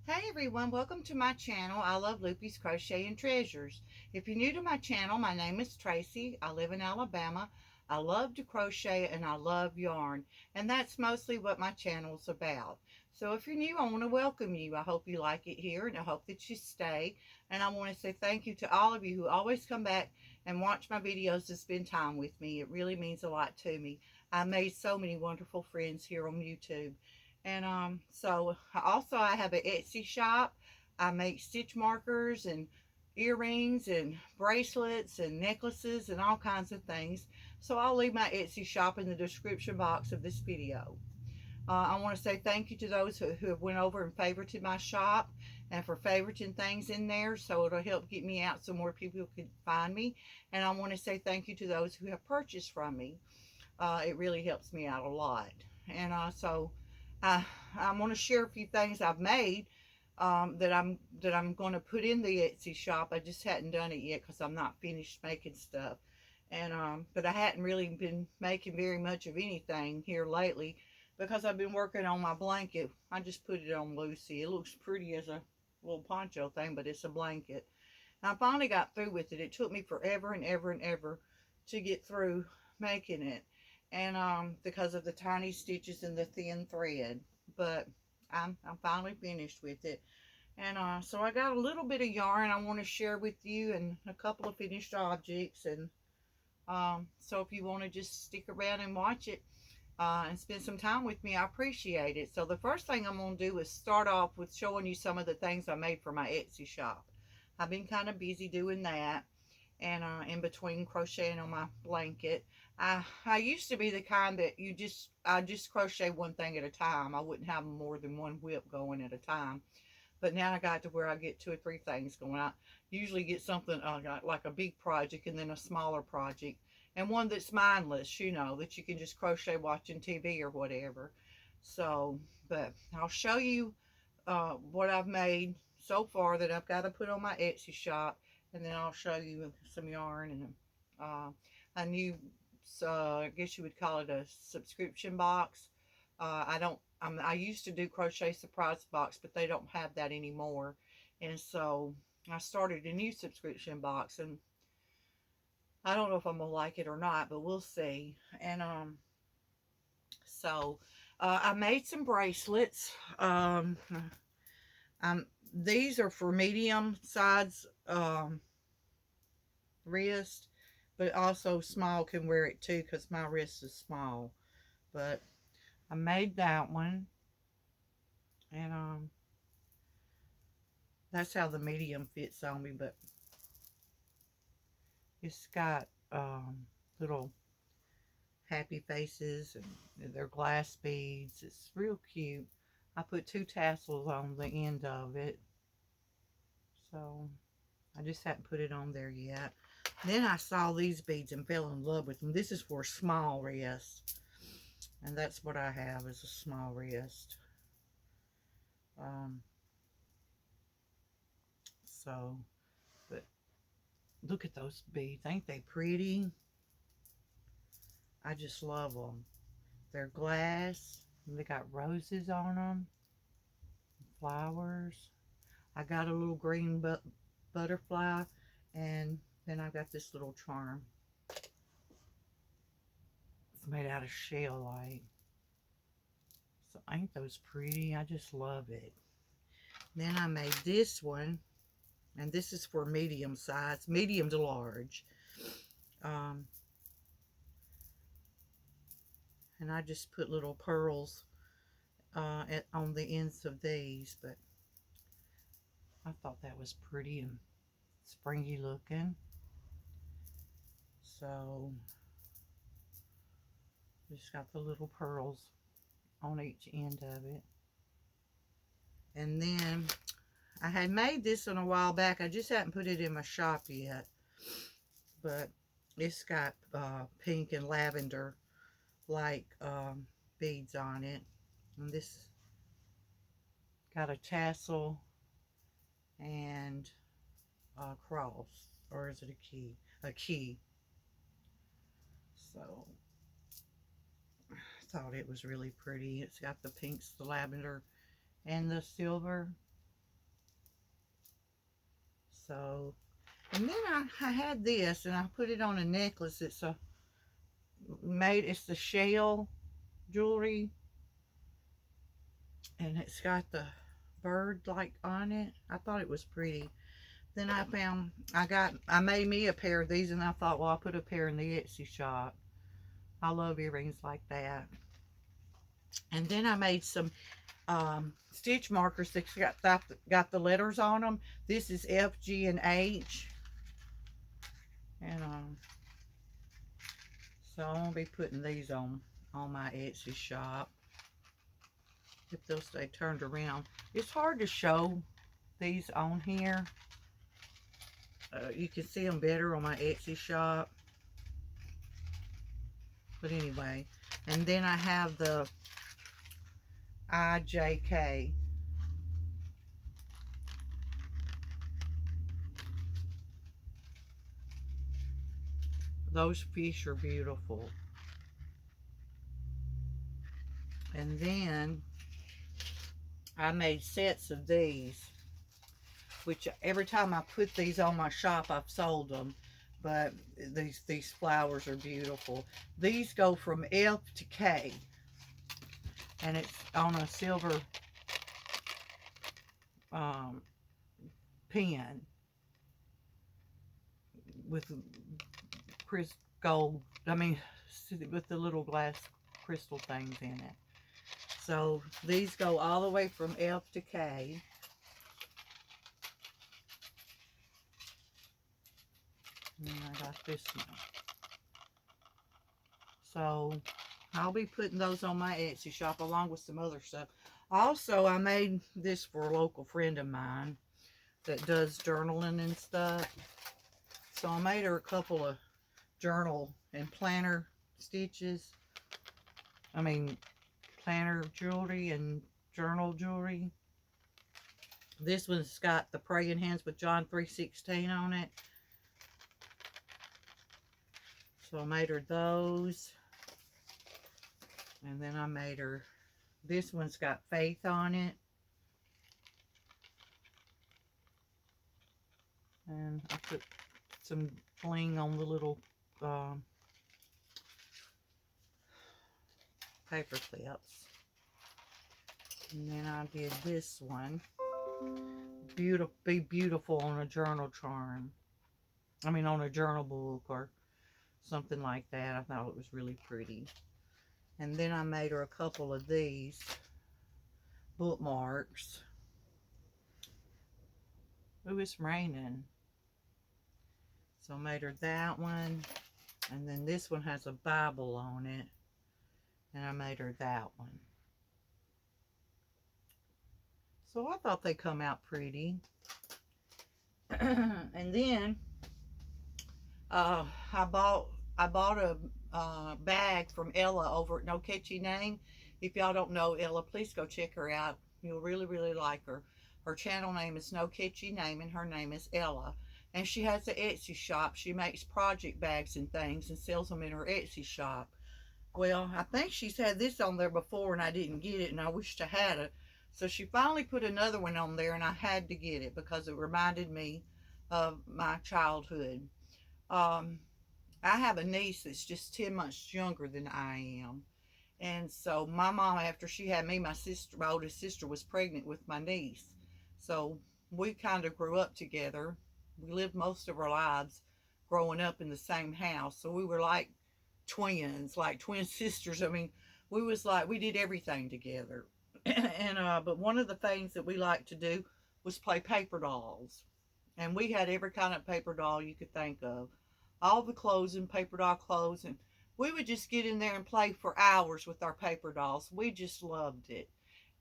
Hey everyone, welcome to my channel. I love Loopy's Crochet and Treasures. If you're new to my channel, my name is Tracy. I live in Alabama. I love to crochet and I love yarn, and that's mostly what my channel is about. So if you're new, I want to welcome you. I hope you like it here and I hope that you stay. And I want to say thank you to all of you who always come back and watch my videos to spend time with me. It really means a lot to me. I made so many wonderful friends here on YouTube. And so also I have an Etsy shop. I make stitch markers and earrings and bracelets and necklaces and all kinds of things. So I'll leave my Etsy shop in the description box of this video. I want to say thank you to those who have went over and favorited my shop and for favoriting things in there, so it'll help get me out so more people can find me. And I want to say thank you to those who have purchased from me. It really helps me out a lot. And uh, I'm going to share a few things I've made that I'm going to put in the Etsy shop. I just hadn't done it yet because I'm not finished making stuff. And but I hadn't really been making very much of anything here lately because I've been working on my blanket. I just put it on Lucy. It looks pretty as a little poncho thing, but it's a blanket. And I finally got through with it. It took me forever and ever and ever to get through making it, and because of the tiny stitches and the thin thread. But I'm finally finished with it. And so I got a little bit of yarn I want to share with you and a couple of finished objects. And so if you want to just stick around and watch it and spend some time with me, I appreciate it. So the first thing I'm going to do is start off with showing you some of the things I made for my Etsy shop. I've been kind of busy doing that, and in between crocheting on my blanket. I used to be the kind that I just crochet one thing at a time. I wouldn't have more than one whip going at a time. But now I got to where I get two or three things going. I usually get something like a big project and then a smaller project and one that's mindless, that you can just crochet watching TV or whatever. So, but I'll show you what I've made so far that I've got to put on my Etsy shop, and then I'll show you some yarn and uh, a new, I guess you would call it a subscription box. I used to do Crochet Surprise Box, but they don't have that anymore, and so I started a new subscription box, and I don't know if I'm gonna like it or not, but we'll see. And so I made some bracelets. These are for medium size wrist, but also small can wear it too because my wrist is small. But I made that one, and that's how the medium fits on me. But it's got little happy faces and they're glass beads. It's real cute. I put two tassels on the end of it, so I just haven't put it on there yet. Then I saw these beads and fell in love with them. This is for small wrist, and that's what I have is a small wrist. Um, so, but look at those beads. Ain't they pretty? I just love them. They're glass. And they got roses on them, flowers. I got a little green butterfly, and then I got this little charm. It's made out of shell light. So ain't those pretty? I just love it. Then I made this one, and this is for medium size, medium to large. Um, and I just put little pearls on the ends of these, but I thought that was pretty and springy looking. So just got the little pearls on each end of it. And then I had made this one a while back. I just hadn't put it in my shop yet. But it's got pink and lavender like beads on it. And this got a tassel and a cross. Or is it a key? A key. So I thought it was really pretty. It's got the pinks, the lavender, and the silver. So, and then I had this, and I put it on a necklace. It's the shell jewelry, and it's got the bird like on it. I thought it was pretty. Then I made me a pair of these, and I thought, well, I'll put a pair in the Etsy shop. I love earrings like that. And then I made some stitch markers that got the letters on them. This is F, G, and H. And so I'm gonna be putting these on my Etsy shop if they'll stay turned around. It's hard to show these on here. You can see them better on my Etsy shop. But anyway, and then I have the IJK. Those fish are beautiful. And then I made sets of these, which every time I put these on my shop, I've sold them. But these flowers are beautiful. These go from F to K, and it's on a silver pen with gold. I mean, with the little glass crystal things in it. So these go all the way from F to K. And then I got this one. So I'll be putting those on my Etsy shop along with some other stuff. Also, I made this for a local friend of mine that does journaling and stuff. So I made her a couple of journal and planner stitches. I mean, planner jewelry and journal jewelry. This one's got the praying hands with John 3:16 on it. So I made her those. And then I made her, this one's got faith on it. And I put some bling on the little paper clips. And then I did this one. Be beautiful on a journal charm. I mean, on a journal book or something like that. I thought it was really pretty. And then I made her a couple of these bookmarks. Ooh, it's raining. So I made her that one. And then this one has a Bible on it. And I made her that one. So I thought they come out pretty. And then I bought a bag from Ella over at No Catchy Name. If y'all don't know Ella, please go check her out. You'll really, really like her. Her channel name is No Catchy Name, and her name is Ella. And she has an Etsy shop. She makes project bags and things and sells them in her Etsy shop. Well, I think she's had this on there before and I didn't get it, and I wished I had it. So she finally put another one on there, and I had to get it because it reminded me of my childhood. I have a niece that's just 10 months younger than I am. And so my mom, after she had me, my oldest sister was pregnant with my niece. So we kind of grew up together. We lived most of our lives growing up in the same house. So we were like twins, like twin sisters. I mean, we did everything together. And but one of the things that we liked to do was play paper dolls. And we had every kind of paper doll you could think of. All the clothes and paper doll clothes, and we would just get in there and play for hours with our paper dolls. We just loved it.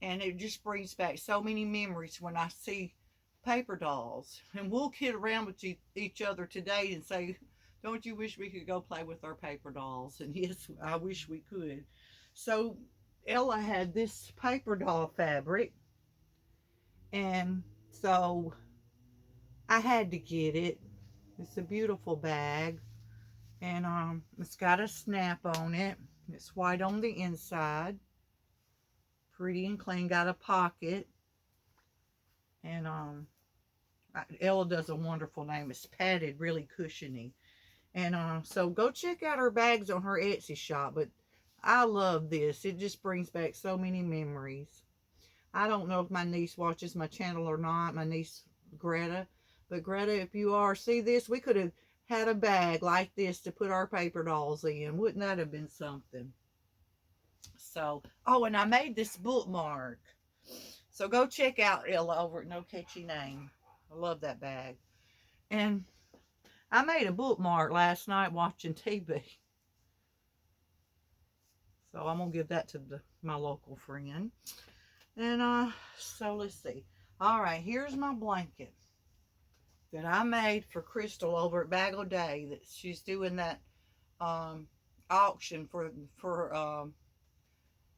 And it just brings back so many memories when I see paper dolls. And we'll kid around with each other today and say, don't you wish we could go play with our paper dolls? And yes, I wish we could. So Ella had this paper doll fabric, and so I had to get it. It's a beautiful bag, and it's got a snap on it. It's white on the inside, pretty and clean. Got a pocket, and Ella does a wonderful name. It's padded, really cushiony. And so go check out her bags on her Etsy shop. But I love this. It just brings back so many memories. I don't know if my niece watches my channel or not, my niece Greta. But Greta, if you are, see this? We could have had a bag like this to put our paper dolls in. Wouldn't that have been something? So, oh, and I made this bookmark. So go check out Ella over at No Catchy Name. I love that bag. And I made a bookmark last night watching TV. So I'm going to give that to my local friend. And so let's see. All right, here's my blanket that I made for Crystal over at Bag O' Day. That she's doing that auction for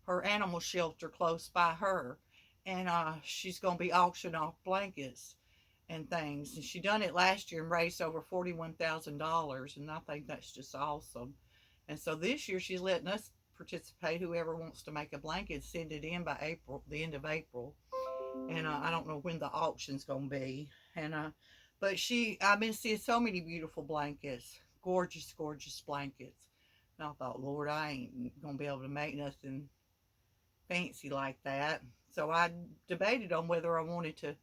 her animal shelter close by her. And she's going to be auctioning off blankets and things. And she done it last year and raised over $41,000. And I think that's just awesome. And so this year she's letting us participate. Whoever wants to make a blanket, send it in by April, the end of April. And I don't know when the auction's going to be. And but I've been seeing so many beautiful blankets. Gorgeous, gorgeous blankets. And I thought, Lord, I ain't going to be able to make nothing fancy like that. So I debated on whether I wanted to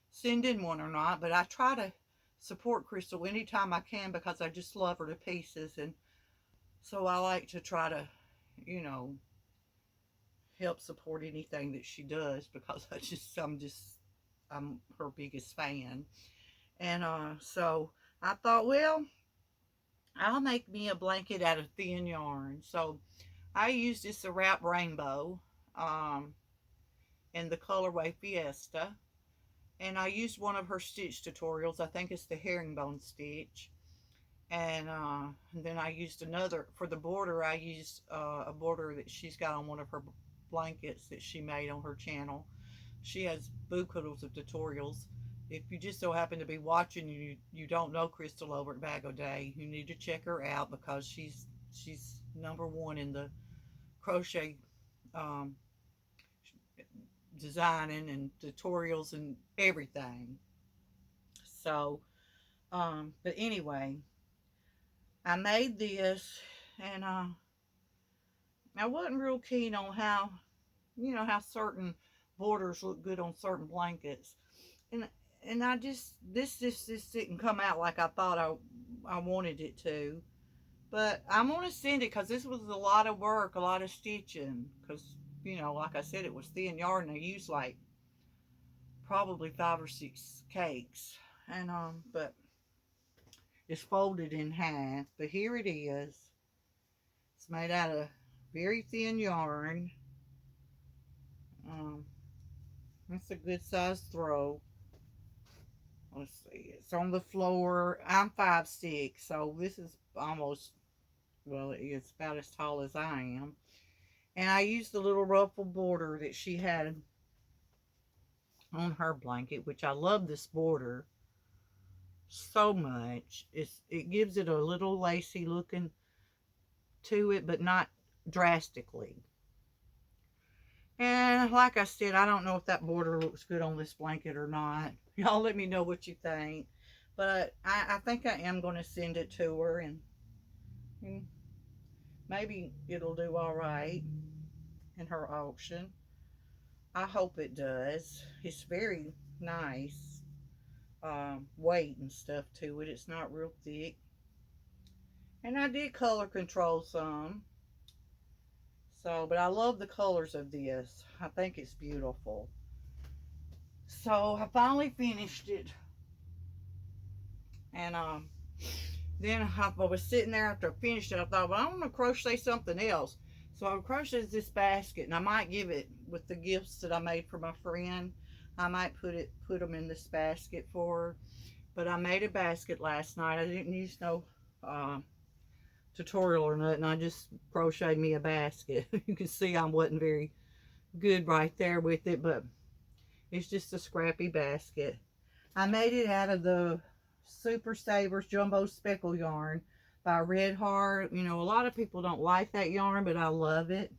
send in one or not, but I try to support Crystal anytime I can because I just love her to pieces. And so I like to try to, you know, help support anything that she does because I'm her biggest fan. And so I thought, well, I'll make me a blanket out of thin yarn. So I used this wrap rainbow in the colorway Fiesta. And I used one of her stitch tutorials. I think it's the herringbone stitch. And then I used another, for the border, I used a border that she's got on one of her blankets that she made on her channel. She has bookloads of tutorials. If you just so happen to be watching, you don't know Crystal over at Bag O' Day, you need to check her out because she's #1 in the crochet designing and tutorials and everything. So, but anyway, I made this, and I wasn't real keen on how, how certain borders look good on certain blankets, and I just this didn't come out like I thought I wanted it to. But I'm gonna send it because this was a lot of work, a lot of stitching. Because like I said, it was thin yarn. I used like probably 5 or 6 cakes, and but it's folded in half. But here it is. It's made out of very thin yarn. It's a good size throw. Let's see. It's on the floor. I'm 5'6", so this is almost, well, it's about as tall as I am. And I used the little ruffle border that she had on her blanket, which I love this border so much. It gives it a little lacy looking to it, but not drastically. And like I said, I don't know if that border looks good on this blanket or not. Y'all let me know what you think. But I think I am going to send it to her, and maybe it'll do all right in her auction. I hope it does. It's very nice weight and stuff to it. It's not real thick. And I did color control some. So, but I love the colors of this. I think it's beautiful. So I finally finished it. And then I was sitting there after I finished it. I thought, well, I want to crochet something else. So I crocheted this basket, and I might give it with the gifts that I made for my friend. I might put them in this basket for her. But I made a basket last night. I didn't use no tutorial or nothing. I just crocheted me a basket. You can see I wasn't very good right there with it, but it's just a scrappy basket. I made it out of the Super Savers Jumbo Speckle yarn by Red Heart. A lot of people don't like that yarn, but I love it.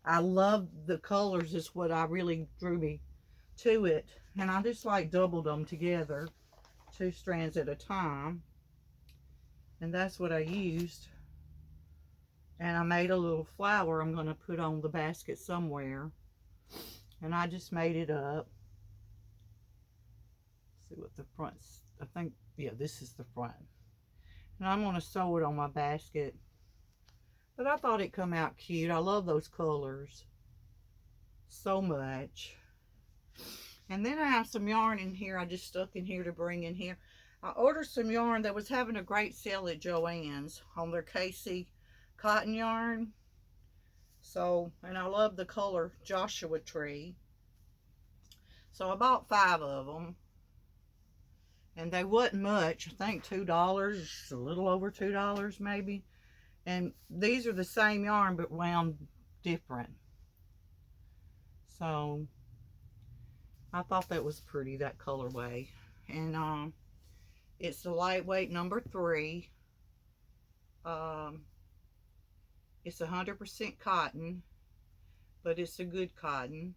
I love the colors is what I really drew me to it. And I just like doubled them together. 2 strands at a time, and that's what I used. And I made a little flower I'm going to put on the basket somewhere, and I just made it up. Let's see what the front's, I think, yeah, this is the front, and I'm going to sew it on my basket. But I thought it come out cute. I love those colors so much. And then I have some yarn in here I just stuck in here to bring in here. I ordered some yarn that was having a great sale at Joann's on their KC cotton yarn. So, and I love the color Joshua Tree. So I bought 5 of them. And they wasn't much. I think $2, a little over $2 maybe. And these are the same yarn but wound different. So I thought that was pretty, that colorway. And it's the lightweight number 3. It's 100% cotton, but it's a good cotton.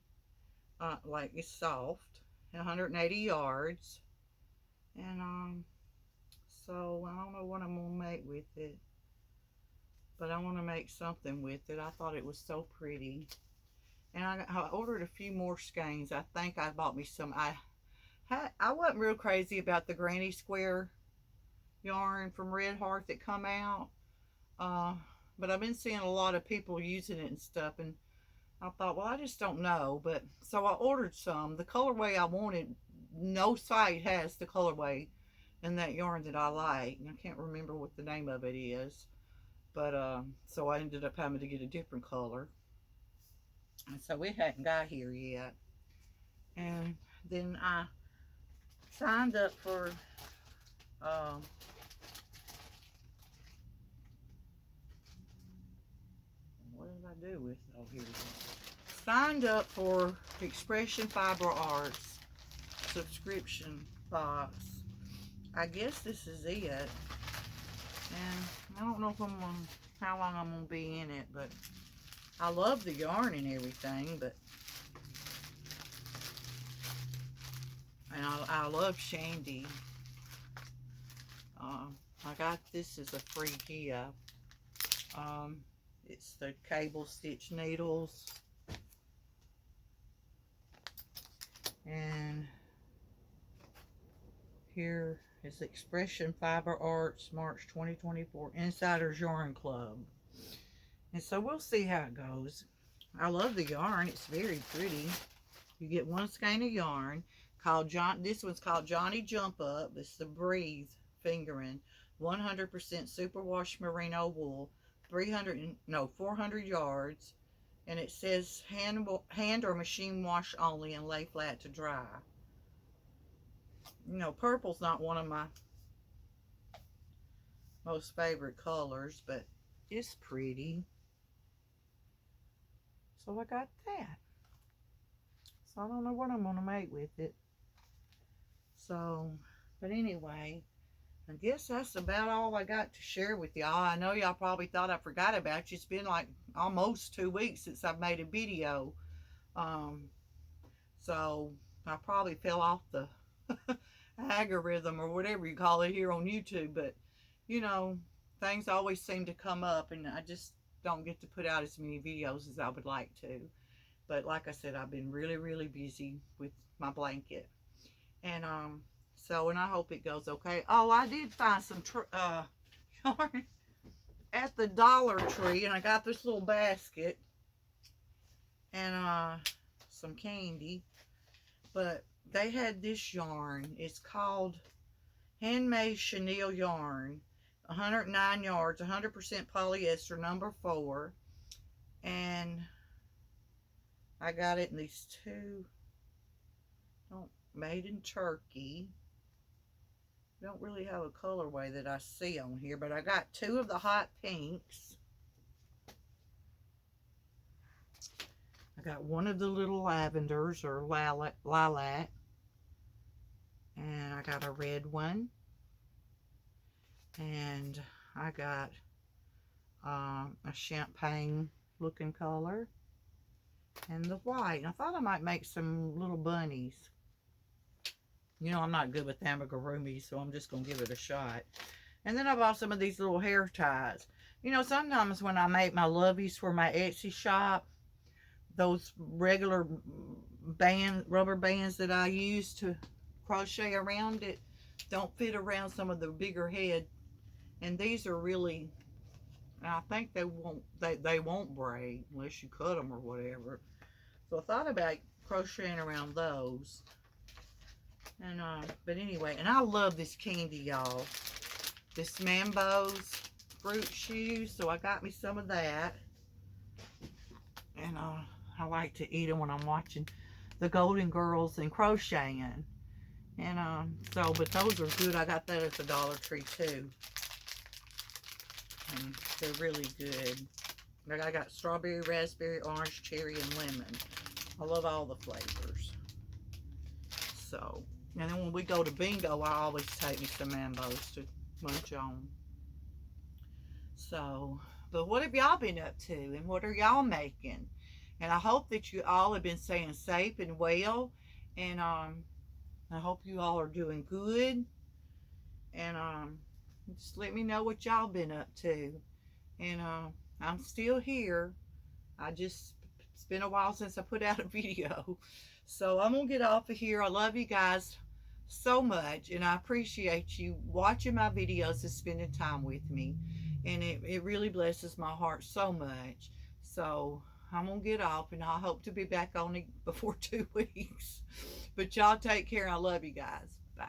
Like, it's soft. 180 yards. And so I don't know what I'm gonna make with it, but I want to make something with it. I thought it was so pretty. And I ordered a few more skeins. I think I bought me some. I wasn't real crazy about the Granny Square yarn from Red Heart that come out. But I've been seeing a lot of people using it and stuff. And I thought, well, I just don't know. But so I ordered some. The colorway I wanted, no site has the colorway in that yarn that I like. I can't remember what the name of it is. But so I ended up having to get a different color. And so it hadn't got here yet. And then I signed up for what did I do with, oh, here we go. Signed up for Expression Fiber Arts subscription box. I guess this is it. And I don't know if I'm gonna, how long I'm gonna be in it, but I love the yarn and everything. But and I love Shandy. I got this as a free gift. It's the cable stitch needles, and here is Expression Fiber Arts March 2024 Insiders Yarn Club. And so we'll see how it goes. I love the yarn. It's very pretty. You get 1 skein of yarn called this one's called Johnny Jump Up. It's the Breathe fingering. 100% superwash merino wool. 400 yards. And it says hand or machine wash only and lay flat to dry. You know, purple's not one of my most favorite colors, but it's pretty. So I got that. So I don't know what I'm going to make with it. So, but anyway, I guess that's about all I got to share with y'all. I know y'all probably thought I forgot about you. It's been like almost 2 weeks since I've made a video. So I probably fell off the algorithm or whatever you call it here on YouTube. But, you know, things always seem to come up, and I just don't get to put out as many videos as I would like to. But like I said, I've been really, really busy with my blanket. And so, and I hope it goes okay. Oh, I did find some yarn at the Dollar Tree, and I got this little basket and some candy. But they had this yarn. It's called Handmade Chenille Yarn. 109 yards, 100% polyester, number 4. And I got it in these 2, made in Turkey. Don't really have a colorway that I see on here, but I got 2 of the hot pinks. I got 1 of the little lavenders or lilac. And I got a red one. And I got a champagne looking color. And the white. And I thought I might make some little bunnies You know, I'm not good with amigurumi, so I'm just going to give it a shot. And then I bought some of these little hair ties. You know, sometimes when I make my loveys for my Etsy shop, those regular rubber bands that I use to crochet around it don't fit around some of the bigger head. And these are really, I think they won't braid unless you cut them or whatever. So I thought about crocheting around those. And but anyway, and I love this candy, y'all. This Mambo's fruit shoes. So I got me some of that. And I like to eat them when I'm watching the Golden Girls and crocheting. And but those are good. I got that at the Dollar Tree too. And they're really good. I got strawberry, raspberry, orange, cherry, and lemon. I love all the flavors. So, and then when we go to bingo, I always take me some Mambos to munch on. So, but what have y'all been up to, and what are y'all making? And I hope that you all have been staying safe and well, and I hope you all are doing good. And just let me know what y'all been up to. And I'm still here. It's been a while since I put out a video. So I'm going to get off of here. I love you guys so much. And I appreciate you watching my videos and spending time with me. And it really blesses my heart so much. So I'm going to get off. And I hope to be back on it before 2 weeks. But y'all take care. I love you guys. Bye.